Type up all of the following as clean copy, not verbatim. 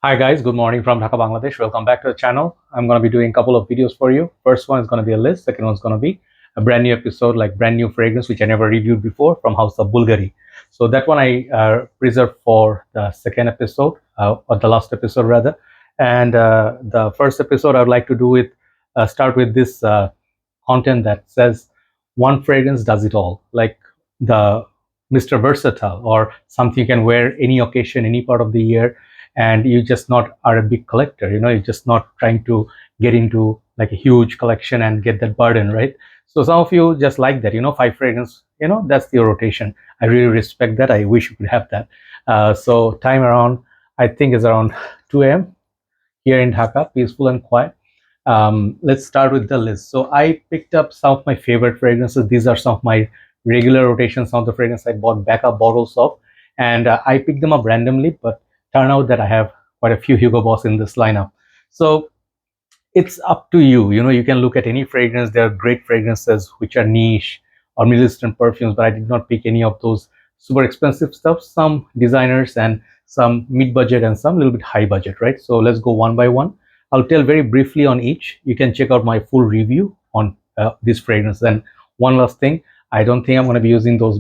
Hi guys, good morning from Dhaka, Bangladesh. Welcome back to the channel. I'm going to be doing a couple of videos for you. First one is going to be a list. Second one is going to be a brand new episode, like brand new fragrance, which I never reviewed before from House of Bulgari. So that one I reserved for the second episode, or the last episode rather. And the first episode I would like to do with, start with this content that says one fragrance does it all. Like the Mr. Versatile, or something you can wear any occasion, any part of the year, and you just not are a big collector, you're just not trying to get into like a huge collection and get that burden, right? So some of you just like that, five fragrance, that's your rotation. I really respect that. I wish you could have that. So time around, I think is around 2 a.m here in Dhaka, peaceful and quiet. Let's start with the list. So I picked up some of my favorite fragrances. These are some of my regular rotations, some of the fragrances I bought backup bottles of, and I picked them up randomly, but turn out that I have quite a few Hugo Boss in this lineup. So it's up to you. You can look at any fragrance. There are great fragrances which are niche or Middle Eastern perfumes, but I did not pick any of those super expensive stuff. Some designers and some mid-budget and some little bit high budget, right? So let's go one by one. I'll tell very briefly on each. You can check out my full review on this fragrance. And one last thing, I don't think I'm going to be using those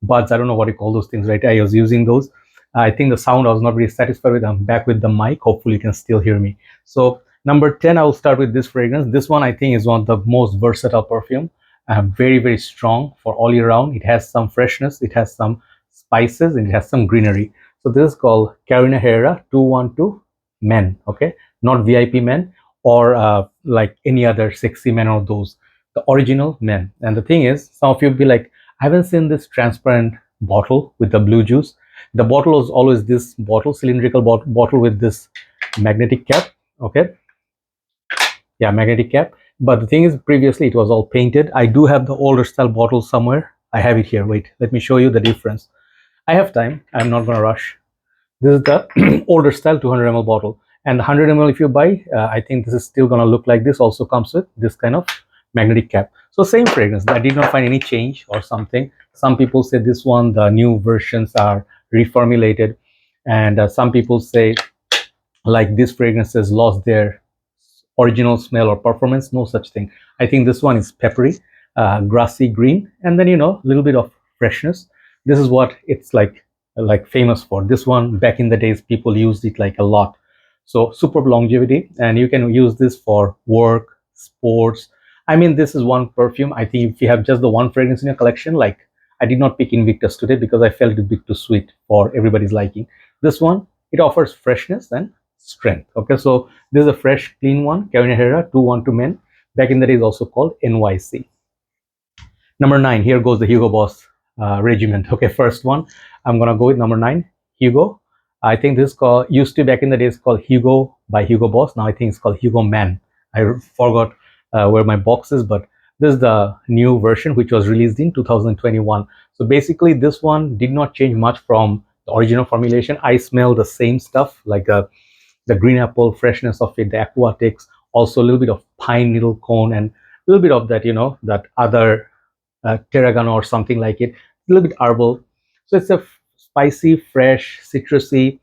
buds. I don't know what you call those things, right? I was using those. I think the sound I was not really satisfied with. I'm back with the mic. Hopefully you can still hear me. So number 10, I will start with this fragrance. This one I think is one of the most versatile perfume. Very, very strong for all year round. It has some freshness, it has some spices, and it has some greenery. So this is called Carolina Herrera 212 Men, okay? Not VIP Men or like any other sexy men or those. The original men. And the thing is, some of you will be like, I haven't seen this transparent bottle with the blue juice. The bottle was always this bottle, cylindrical bottle with this magnetic cap, okay? Yeah, magnetic cap. But the thing is, previously it was all painted. I do have the older style bottle somewhere. I have it here. Wait, let me show you the difference. I have time. I'm not going to rush. This is the older style 200 ml bottle, and the 100 ml if you buy, I think this is still going to look like this. Also comes with this kind of magnetic cap. So same fragrance. I did not find any change or something. Some people say this one, the new versions are reformulated, and some people say like this fragrance has lost their original smell or performance. No such thing. I think this one is peppery, grassy green, and then a little bit of freshness. This is what it's like famous for. This one back in the days people used it like a lot. So superb longevity, and you can use this for work, sports. I mean, this is one perfume. I think if you have just the one fragrance in your collection, like I did not pick Invictus today because I felt it a bit too sweet for everybody's liking. This one, it offers freshness and strength. Okay, so this is a fresh, clean one, Carolina Herrera 212 Men. Back in the days, also called NYC. Number 9, here goes the Hugo Boss regiment. Okay, first one, I'm gonna go with number 9, Hugo. I think this used to back in the days called Hugo by Hugo Boss. Now I think it's called Hugo Man. I forgot where my box is, but this is the new version which was released in 2021. So basically, this one did not change much from the original formulation. I smell the same stuff, like the green apple freshness of it, the aquatics, also a little bit of pine needle cone, and a little bit of that, that other tarragon or something like it, a little bit herbal. So it's a spicy, fresh, citrusy,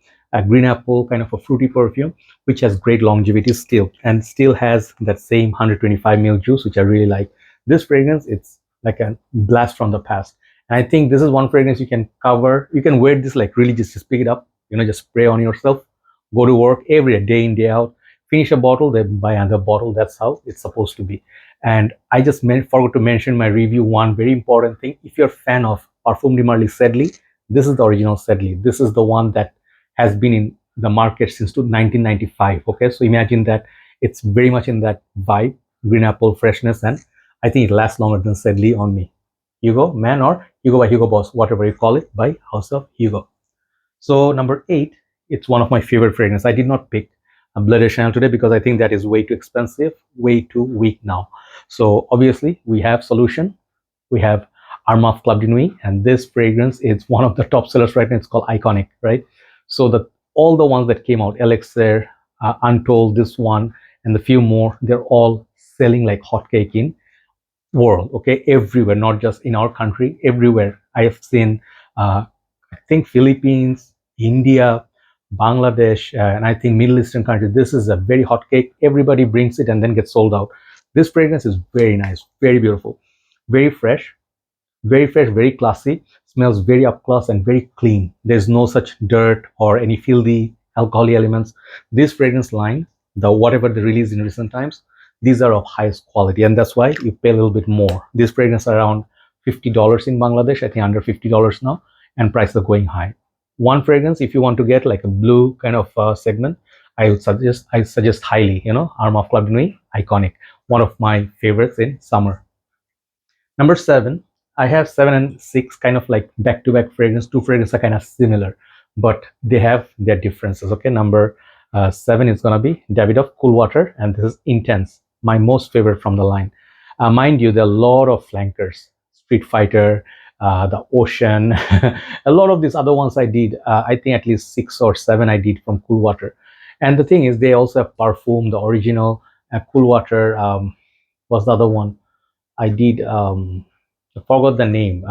green apple kind of a fruity perfume, which has great longevity still, and still has that same 125 ml juice, which I really like. This fragrance, it's like a blast from the past. And I think this is one fragrance you can cover. You can wear this like really just pick it up, just spray on yourself, go to work every day in, day out, finish a bottle, then buy another bottle. That's how it's supposed to be. And I just forgot to mention my review one very important thing. If you're a fan of Parfum de Marly Sedley, this is the original Sedley. This is the one that has been in the market since 1995. Okay, so imagine that it's very much in that vibe, green apple freshness, and I think it lasts longer than Sedley on me. Hugo Man or Hugo by Hugo Boss, whatever you call it, by House of Hugo. So number 8, it's one of my favorite fragrances. I did not pick a Bleu de Chanel today because I think that is way too expensive, way too weak now. So obviously we have solution. We have Armaf Club de Nuit, and this fragrance is one of the top sellers right now. It's called Iconic, right? So all the ones that came out, Elixir, Untold, this one, and the few more, they're all selling like hotcake in world, okay, everywhere, not just in our country, everywhere. I have seen, I think Philippines, India, Bangladesh, and I think Middle Eastern countries, this is a very hot cake. Everybody brings it and then gets sold out. This fragrance is very nice, very beautiful, very fresh, very classy. Smells very up class and very clean. There's no such dirt or any filthy alcoholic elements. This fragrance line, the whatever they released in recent times, these are of highest quality, and that's why you pay a little bit more. This fragrance are around $50 in Bangladesh, I think under $50 now, and prices are going high. One fragrance, if you want to get like a blue kind of segment, I suggest highly, Armaf Club Nuit, iconic, one of my favorites in summer. Number seven, I have seven and six kind of like back-to-back fragrance. Two fragrances are kind of similar, but they have their differences. Okay, number seven is gonna be Davidoff Cool Water, and this is Intense, my most favorite from the line. Mind you, there are a lot of flankers, Street Fighter, the Ocean, a lot of these other ones I did. I think at least six or seven I did from Cool Water. And the thing is, they also have Perfume, the original Cool Water. Was the other one? I did. I forgot the name.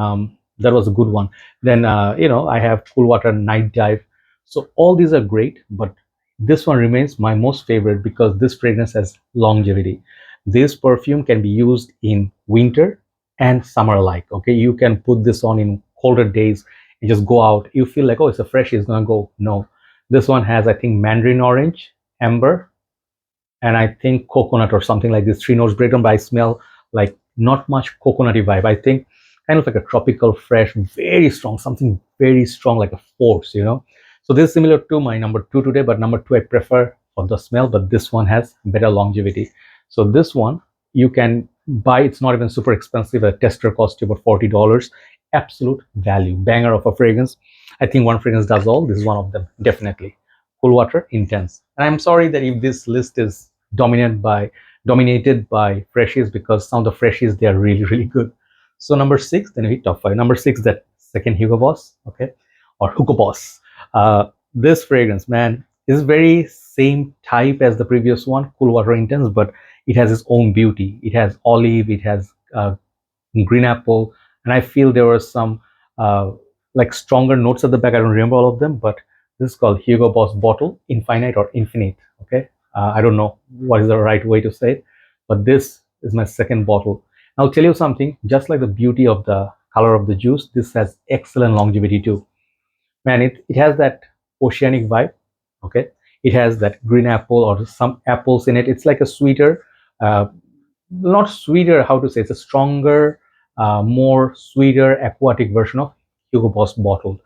That was a good one. Then I have Cool Water Night Dive. So all these are great, but this one remains my most favorite because this fragrance has longevity. This perfume can be used in winter and summer alike. Okay, you can put this on in colder days and just go out. You feel like, oh, it's a fresh, it's gonna go. No, this one has, I think, mandarin orange, amber, and I think coconut or something like this. Three notes breakdown, but I smell like not much coconutty vibe. I think kind of like a tropical, fresh, very strong, something very strong, like a force. So this is similar to my number two today, but number two I prefer for the smell, but this one has better longevity. So this one you can buy. It's not even super expensive. A tester costs you about $40. Absolute value, banger of a fragrance. I think one fragrance does all. This is one of them, definitely. Cool Water Intense. And I'm sorry that if this list is dominated by freshies, because some of the freshies, they are really good. So number six, then we hit top five. Number six, that second Hugo Boss, okay, or Hugo Boss. This fragrance, man, is very same type as the previous one, Cool Water Intense, but it has its own beauty. It has olive, it has green apple, and I feel there were some like stronger notes at the back. I don't remember all of them, but this is called Hugo Boss Bottle Infinite or Infinite. Okay, I don't know what is the right way to say it, but this is my second bottle. I'll tell you something. Just like the beauty of the color of the juice, this has excellent longevity too. Man, it has that oceanic vibe. Okay, it has that green apple or some apples in it. It's like a sweeter, not sweeter, how to say, it's a stronger, more sweeter aquatic version of Hugo Boss bottled.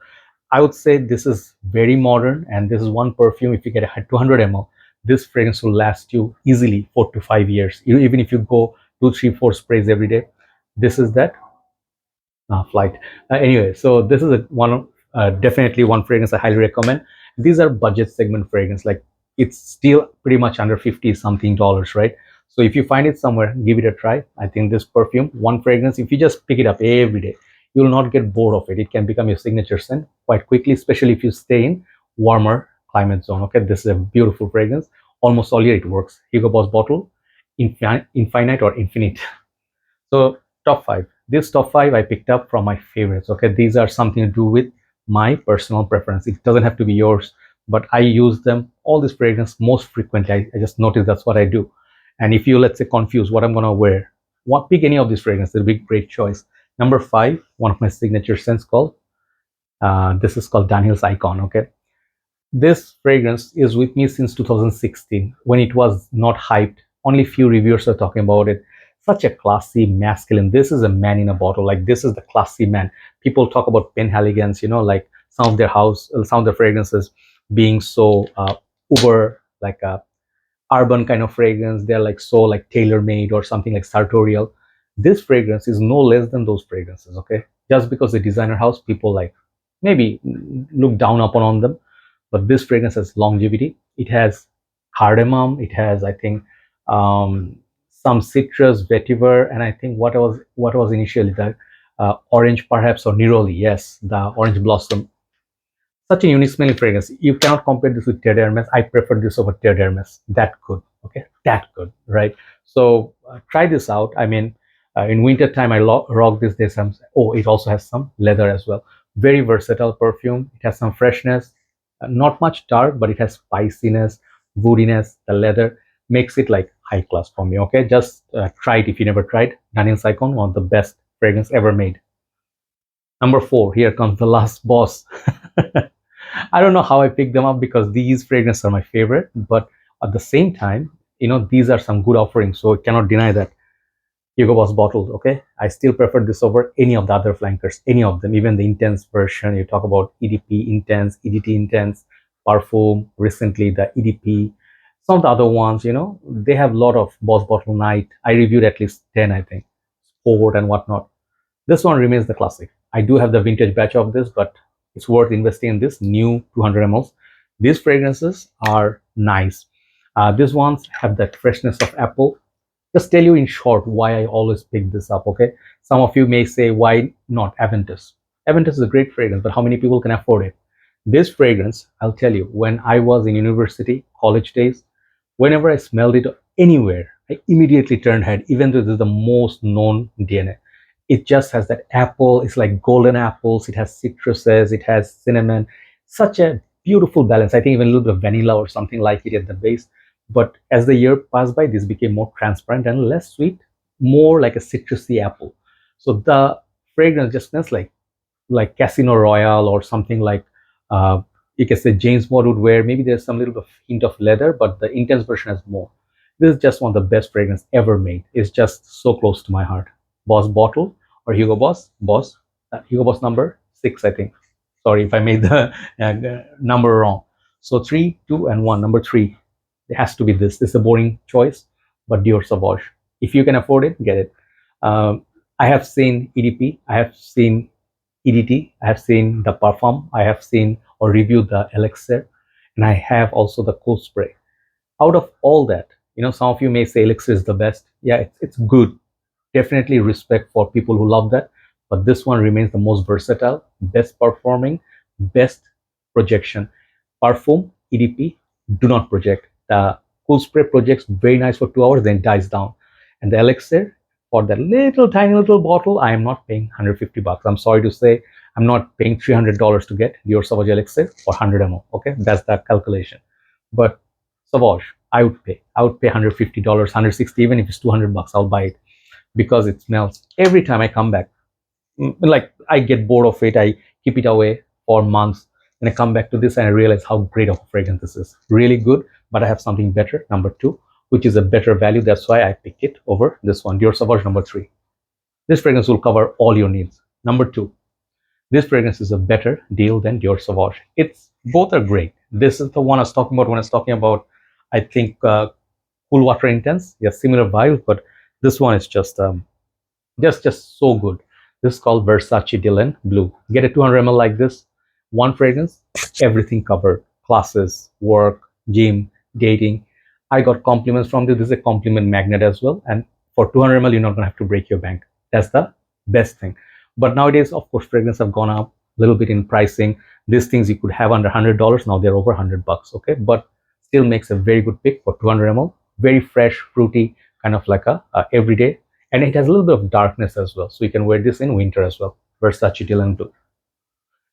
I would say this is very modern, and this is one perfume. If you get a 200 ml, this fragrance will last you easily 4 to 5 years. Even if you go 2, 3, 4 sprays every day, this is that flight. Anyway, so this is definitely one fragrance I highly recommend. These are budget segment fragrance. Like, it's still pretty much under 50 something dollars, right? So if you find it somewhere, give it a try. I think this perfume, one fragrance, if you just pick it up every day, you will not get bored of it. It can become your signature scent quite quickly, especially if you stay in warmer climate zone. Okay, this is a beautiful fragrance. Almost all year it works. Hugo Boss Bottle Infinite or Infinite. So top five. This top five I picked up from my favorites. Okay, these are something to do with my personal preference. It doesn't have to be yours, but I use them, all these fragrance, most frequently. I just noticed that's what I do. And if you, let's say, confused what I'm gonna wear, pick any of these fragrances. It'll be a great choice. Number five, one of my signature scents called this is called Dunhill's Icon. Okay, this fragrance is with me since 2016 when it was not hyped. Only few reviewers are talking about it. Such a classy, masculine. This is a man in a bottle. Like, this is the classy man. People talk about Penhaligon's, like some of their fragrances being so uber, like a urban kind of fragrance. They're like so like tailor-made or something like sartorial. This fragrance is no less than those fragrances. Okay, just because the designer house, people like maybe look down upon on them, but this fragrance has longevity. It has cardamom. It has, I think, some citrus, vetiver, and I think what was initially the orange, perhaps, or neroli. Yes, the orange blossom. Such a unique smelling fragrance. You cannot compare this with Terre d'Hermes. I prefer this over Terre d'Hermes. That good. Okay, that good, right? So try this out. I mean, in winter time, I rock this. There's some. Oh, it also has some leather as well. Very versatile perfume. It has some freshness. not much dark, but it has spiciness, woodiness. The leather makes it like high class for me. Okay, just try it if you never tried. Dunhill Icon, one of the best fragrance ever made. Number 4, here comes the last boss. I don't know how I picked them up because these fragrances are my favorite, but at the same time, these are some good offerings, so I cannot deny that. Hugo Boss bottled, okay? I still prefer this over any of the other flankers, any of them, even the Intense version. You talk about EDP Intense, EDT Intense, Perfume, recently the EDP, some of the other ones, they have a lot of Boss Bottle Night. I reviewed at least 10, I think, Sport and whatnot. This one remains the classic. I do have the vintage batch of this, but it's worth investing in this new 200 mls. These fragrances are nice. These ones have that freshness of apple. Just tell you in short why I always pick this up, okay? Some of you may say, why not Aventus? Aventus is a great fragrance, but how many people can afford it? This fragrance, I'll tell you, when I was in university, college days, whenever I smelled it anywhere, I immediately turned head, even though this is the most known DNA. It just has that apple. It's like golden apples. It has citruses. It has cinnamon. Such a beautiful balance. I think even a little bit of vanilla or something like it at the base. But as the year passed by, this became more transparent and less sweet, more like a citrusy apple. So the fragrance just smells like Casino Royale or something like you can say James Bond would wear. Maybe there's some little bit of hint of leather, but the Intense version has more. This is just one of the best fragrance ever made. It's just so close to my heart. Boss bottle or Hugo Boss, Hugo Boss number 6, I think. Sorry if I made the number wrong. So 3, 2, and 1. Number 3, it has to be this. This is a boring choice, but Dior Sauvage. If you can afford it, get it. I have seen EDP, I have seen EDT, I have seen the Perfume, I have seen or reviewed the Elixir, and I have also the Cool Spray. Out of all that, some of you may say Elixir is the best. Yeah, it's good. Definitely respect for people who love that, but this one remains the most versatile, best performing, best projection. Perfume, EDP, do not project. The Cool Spray projects very nice for 2 hours, then dies down. And the Elixir, for that little tiny little bottle, I am not paying 150 bucks. I'm sorry to say, I'm not paying $300 to get Dior Sauvage Elixir for 100 ml. Okay, that's the calculation. But Sauvage, I would pay $150, 160, even if it's 200 bucks, I'll buy it because it smells every time I come back. Like I get bored of it, I keep it away for months, and I come back to this and I realize how great of a fragrance this is. Really good, but I have something better, number 2, which is a better value. That's why I picked it over this one, Dior Sauvage number 3. This fragrance will cover all your needs. Number 2, this fragrance is a better deal than Dior Sauvage. Both are great. This is the one I was talking about when I was talking about, I think, Cool Water Intense. Yeah, similar vibe, but this one is just so good. This is called Versace Dylan Blue. Get a 200 ml like this, one fragrance, everything covered. Classes, work, gym, dating. I got compliments from this. This is a compliment magnet as well. And for 200 ml, you're not gonna have to break your bank. That's the best thing. But nowadays, of course, fragrances have gone up a little bit in pricing. These things you could have under $100. Now they're over 100 bucks. Okay, but still makes a very good pick for 200 ml. Very fresh, fruity, kind of like a everyday. And it has a little bit of darkness as well. So you can wear this in winter as well. Versace Dylan Blue.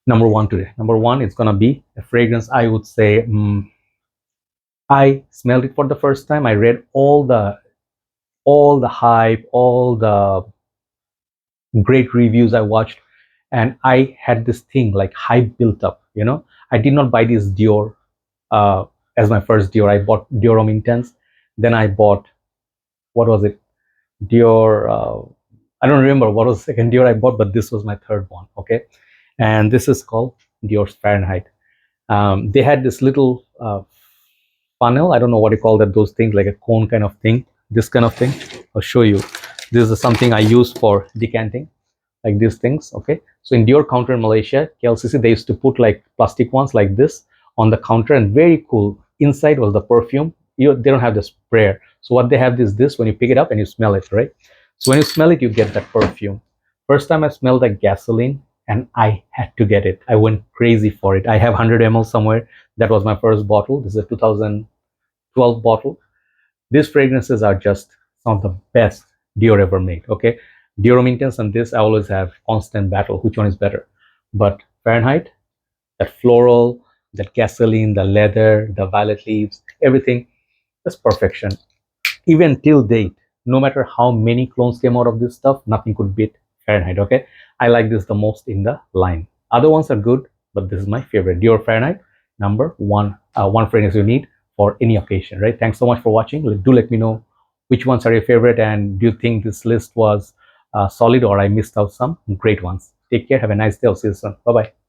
Number 1 today. Number 1 is going to be a fragrance, I would say, I smelled it for the first time. I read all the hype, all the great reviews I watched, and I had this thing like hype built up. I did not buy this Dior as my first Dior. I bought Dior Homme Intense. Then I bought, what was it? Dior, I don't remember what was the second Dior I bought, but this was my third one. Okay, and this is called Dior Fahrenheit. They had this little funnel. I don't know what you call that. Those things like a cone kind of thing. This kind of thing. I'll show you. This is something I use for decanting, like these things. Okay, so in Dior counter in Malaysia, KLCC, they used to put like plastic ones like this on the counter, and very cool. Inside was the perfume. They don't have the sprayer. So what they have is this, when you pick it up and you smell it, right? So when you smell it, you get that perfume. First time I smelled like gasoline and I had to get it. I went crazy for it. I have 100 ml somewhere. That was my first bottle. This is a 2012 bottle. These fragrances are just some of the best Dior ever made, okay? Dior Homme Intense and this, I always have constant battle. Which one is better? But Fahrenheit, that floral, That gasoline, the leather, the violet leaves, everything, just perfection. Even till date, no matter how many clones came out of this stuff, nothing could beat Fahrenheit. Okay, I like this the most in the line. Other ones are good, but this is my favorite. Dior Fahrenheit, number one, one fragrance you need for any occasion, right? Thanks so much for watching. Do let me know which ones are your favorite, and do you think this list was solid, or I missed out some great ones. Take care, have a nice day. I'll see you soon. Bye bye.